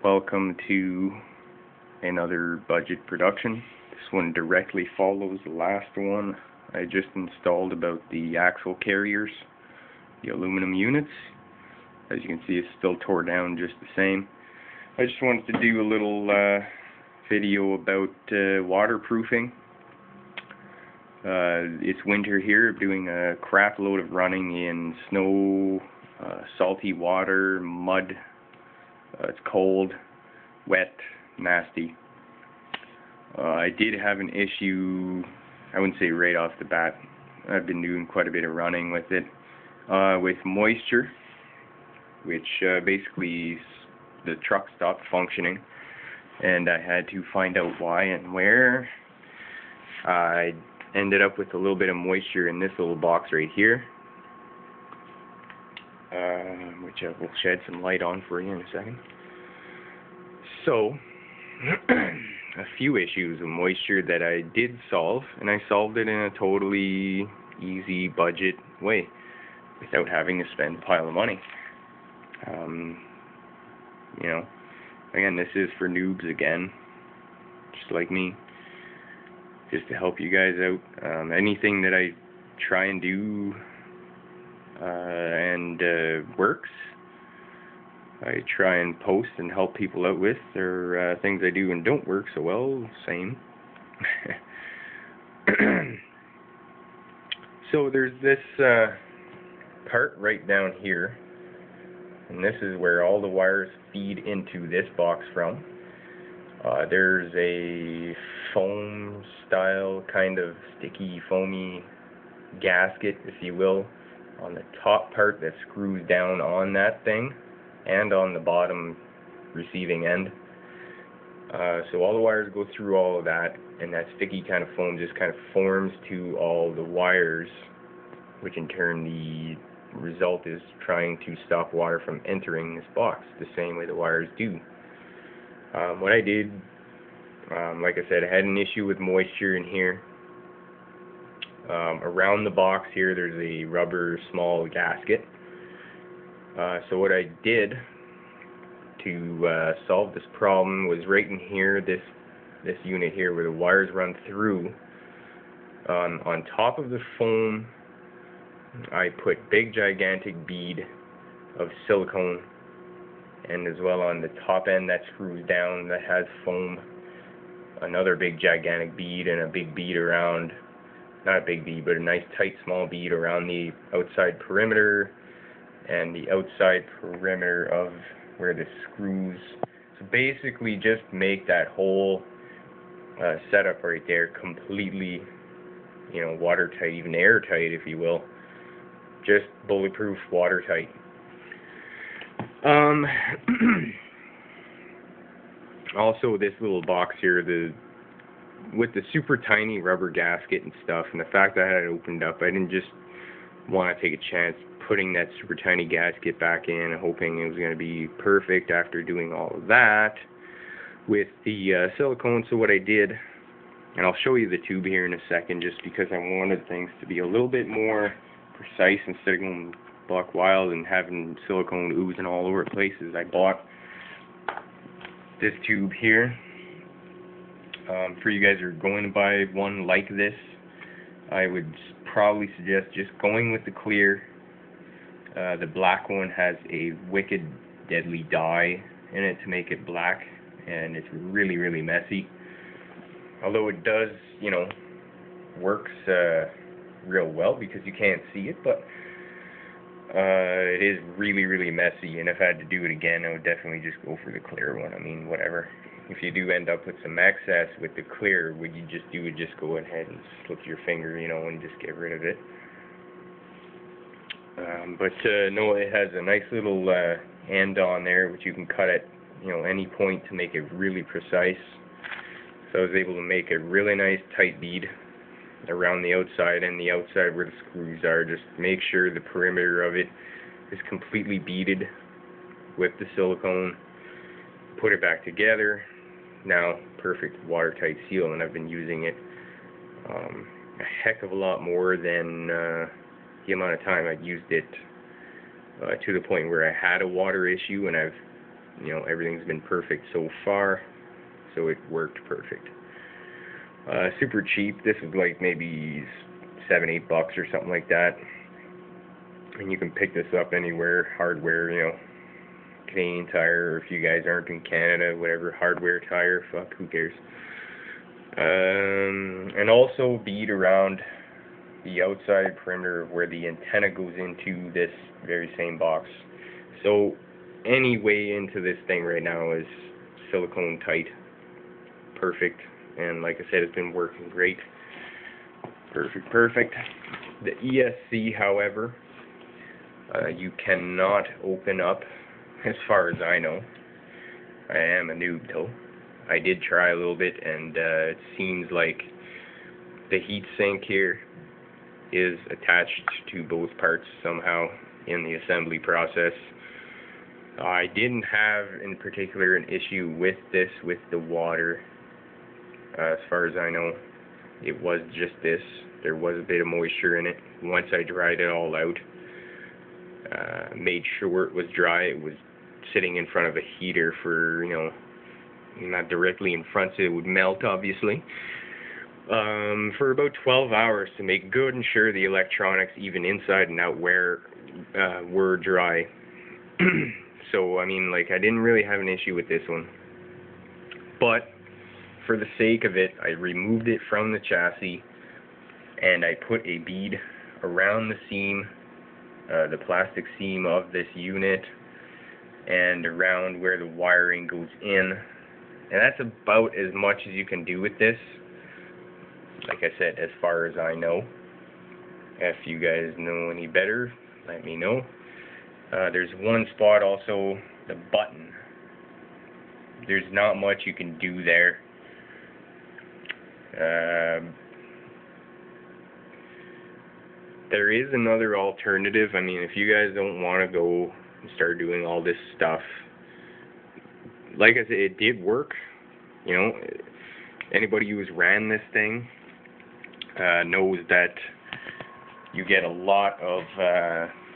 Welcome to another budget production. This one directly follows the last one. I just installed about the axle carriers, the aluminum units. As you can see, it's still tore down just the same. I just wanted to do a little video about waterproofing. It's winter here. I'm doing a crap load of running in snow, salty water, mud. It's cold, wet, nasty. I did have an issue, I wouldn't say right off the bat. I've been doing quite a bit of running with it, with moisture, which basically the truck stopped functioning, and I had to find out why and where. I ended up with a little bit of moisture in this little box right here, which I will shed some light on for you in a second. So, a few issues of moisture that I did solve, and I solved it in a totally easy budget way, without having to spend a pile of money. You know, again, this is for noobs again, just like me, just to help you guys out. Anything that I try and do works, I try and post and help people out with. There are things I do and don't work so well, same. So there's this part right down here, and this is where all the wires feed into this box from. There's a foam style, kind of sticky, foamy gasket, if you will, on the top part that screws down on that thing, and on the bottom receiving end. So all the wires go through all of that, and that sticky kind of foam just kind of forms to all the wires, which in turn the result is trying to stop water from entering this box the same way the wires do. What I did, like I said, I had an issue with moisture in here. Around the box here there's a rubber small gasket. So what I did to solve this problem was right in here, this unit here where the wires run through, on top of the foam I put big gigantic bead of silicone, and as well on the top end that screws down that has foam, another big gigantic bead, and a big bead around, not a big bead, but a nice tight small bead around the outside perimeter and the outside perimeter of where the screws. So basically just make that whole setup right there completely, you know, watertight, even airtight if you will. Just bulletproof, watertight. Also this little box here, with the super tiny rubber gasket and stuff, and the fact that I had it opened up, I didn't just want to take a chance putting that super tiny gasket back in and hoping it was going to be perfect after doing all of that with the silicone. So what I did, and I'll show you the tube here in a second, just because I wanted things to be a little bit more precise instead of going buck wild and having silicone oozing all over places. I bought this tube here. For you guys who are going to buy one like this, I would probably suggest just going with the clear. The black one has a wicked deadly dye in it to make it black, and it's really, really messy. Although it does, you know, works real well because you can't see it, but it is really, really messy, and if I had to do it again, I would definitely just go for the clear one. I mean, whatever. If you do end up with some excess with the clear, what you just do is just go ahead and slip your finger, you know, and just get rid of it. No, it has a nice little end on there, which you can cut at, you know, any point to make it really precise. So I was able to make a really nice tight bead around the outside, and the outside where the screws are. Just make sure the perimeter of it is completely beaded with the silicone. Put it back together. Now, perfect watertight seal, and I've been using it a heck of a lot more than the amount of time I've used it to the point where I had a water issue, and I've you know, everything's been perfect so far, so it worked perfect. Super cheap. This was like maybe $7-8 or something like that, and you can pick this up anywhere. Hardware, you know, Canadian Tire, or if you guys aren't in Canada, whatever, Hardware Tire, fuck, who cares. And also bead around the outside perimeter of where the antenna goes into this very same box. So any way into this thing right now is silicone tight, perfect, and like I said, it's been working great. Perfect. The ESC, however, you cannot open up, as far as I know. I am a noob though. I did try a little bit, and it seems like the heat sink here is attached to both parts somehow in the assembly process. I didn't have in particular an issue with this, with the water. As far as I know, it was just this. There was a bit of moisture in it. Once I dried it all out, made sure it was dry, it was sitting in front of a heater for, you know, not directly in front so it would melt, obviously, for about 12 hours to make good and sure the electronics, even inside and out, were dry. So, I mean, like, I didn't really have an issue with this one. But, for the sake of it, I removed it from the chassis, and I put a bead around the seam, the plastic seam of this unit, and around where the wiring goes in. And that's about as much as you can do with this. Like I said, as far as I know. If you guys know any better, let me know. There's one spot also, the button. There's not much you can do there. There is another alternative. I mean, if you guys don't want to go and start doing all this stuff, like I said, it did work. You know, anybody who's ran this thing knows that you get a lot of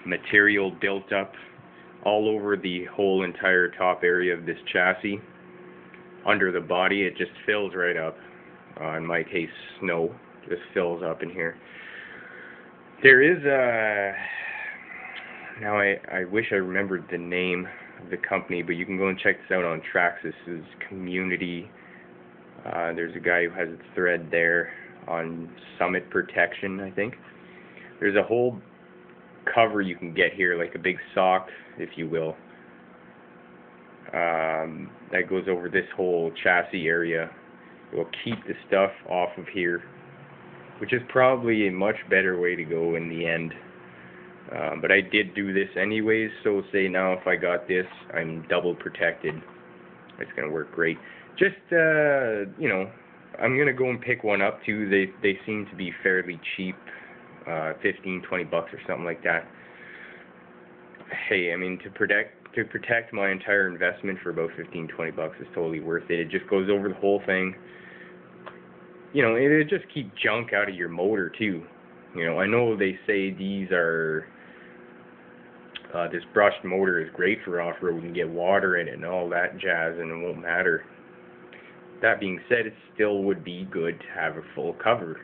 material built up all over the whole entire top area of this chassis. Under the body, it just fills right up. In my case, snow just fills up in here. There is now I wish I remembered the name of the company, but you can go and check this out on Traxxas community. There's a guy who has a thread there on Summit protection, I think. There's a whole cover you can get here, like a big sock, if you will, that goes over this whole chassis area. It will keep the stuff off of here, which is probably a much better way to go in the end. But I did do this anyways, so say now if I got this, I'm double protected. It's going to work great. Just, you know, I'm going to go and pick one up too. They seem to be fairly cheap, $15-20 or something like that. Hey, I mean, to protect my entire investment for about $15-20 is totally worth it. It just goes over the whole thing. You know, it'll just keep junk out of your motor too. You know, I know they say these are, this brushed motor is great for off-road and get water in it and all that jazz, and it won't matter. That being said, it still would be good to have a full cover.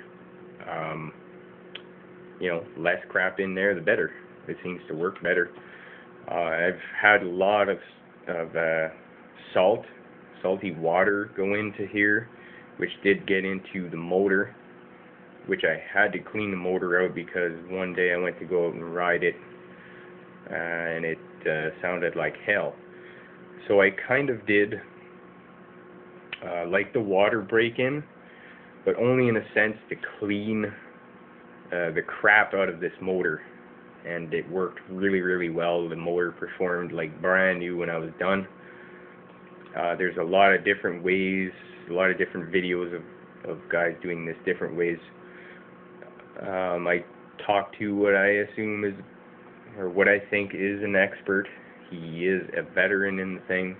You know, less crap in there, the better. It seems to work better. I've had a lot of salty water go into here, which did get into the motor, which I had to clean the motor out because one day I went to go out and ride it, and it sounded like hell. So I kind of did like the water break-in, but only in a sense to clean the crap out of this motor. And it worked really, really well. The motor performed like brand new when I was done. There's a lot of different ways, a lot of different videos of guys doing this different ways. I talked to what I assume is, or what I think is an expert. He is a veteran in the thing.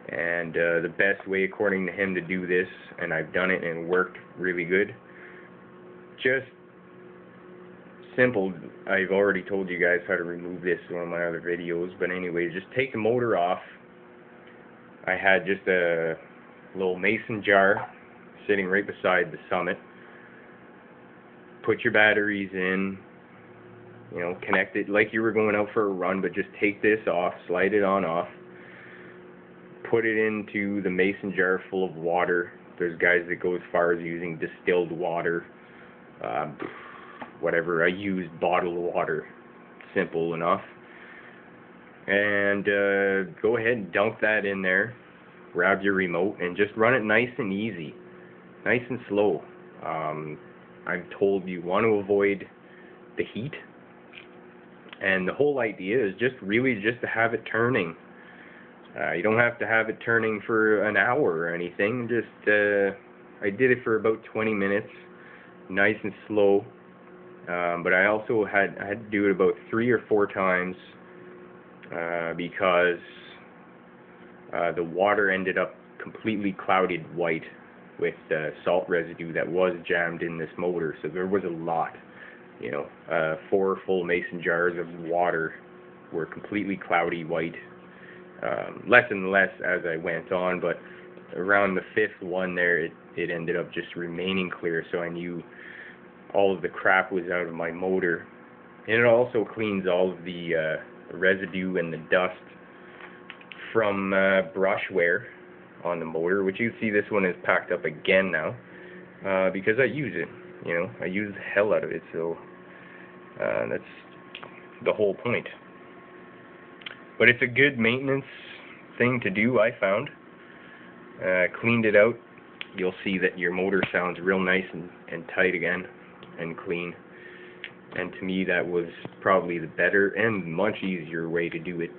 And the best way, according to him, to do this, and I've done it and it worked really good, just simple. I've already told you guys how to remove this in one of my other videos, but anyway, just take the motor off, I had just a little mason jar sitting right beside the Summit. Put your batteries in, you know, connect it like you were going out for a run, but just take this off, slide it on off, put it into the mason jar full of water. There's guys that go as far as using distilled water, whatever. I used bottled water, simple enough. And go ahead and dunk that in there, grab your remote, and just run it nice and easy, nice and slow. I'm told you want to avoid the heat, and the whole idea is just really just to have it turning. You don't have to have it turning for an hour or anything. Just I did it for about 20 minutes, nice and slow. But I also had to do it about 3 or 4 times because the water ended up completely clouded white with salt residue that was jammed in this motor. So there was a lot, you know, 4 full mason jars of water were completely cloudy white. Less and less as I went on, but around the 5th one there, it ended up just remaining clear, so I knew all of the crap was out of my motor. And it also cleans all of the residue and the dust from brush wear on the motor, which you see this one is packed up again now, because I use it, you know, I use the hell out of it, so that's the whole point. But it's a good maintenance thing to do, I found. Cleaned it out, you'll see that your motor sounds real nice and tight again, and clean. And to me that was probably the better and much easier way to do it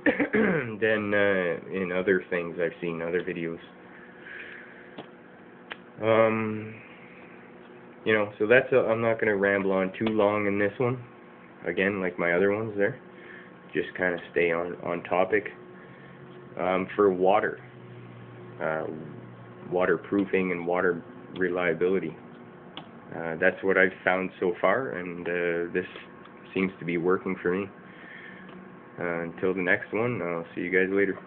than in other things I've seen, other videos. You know, so that's I'm not going to ramble on too long in this one. Again, like my other ones there. Just kind of stay on topic. For water, waterproofing and water reliability. That's what I've found so far, and this seems to be working for me. Until the next one, I'll see you guys later.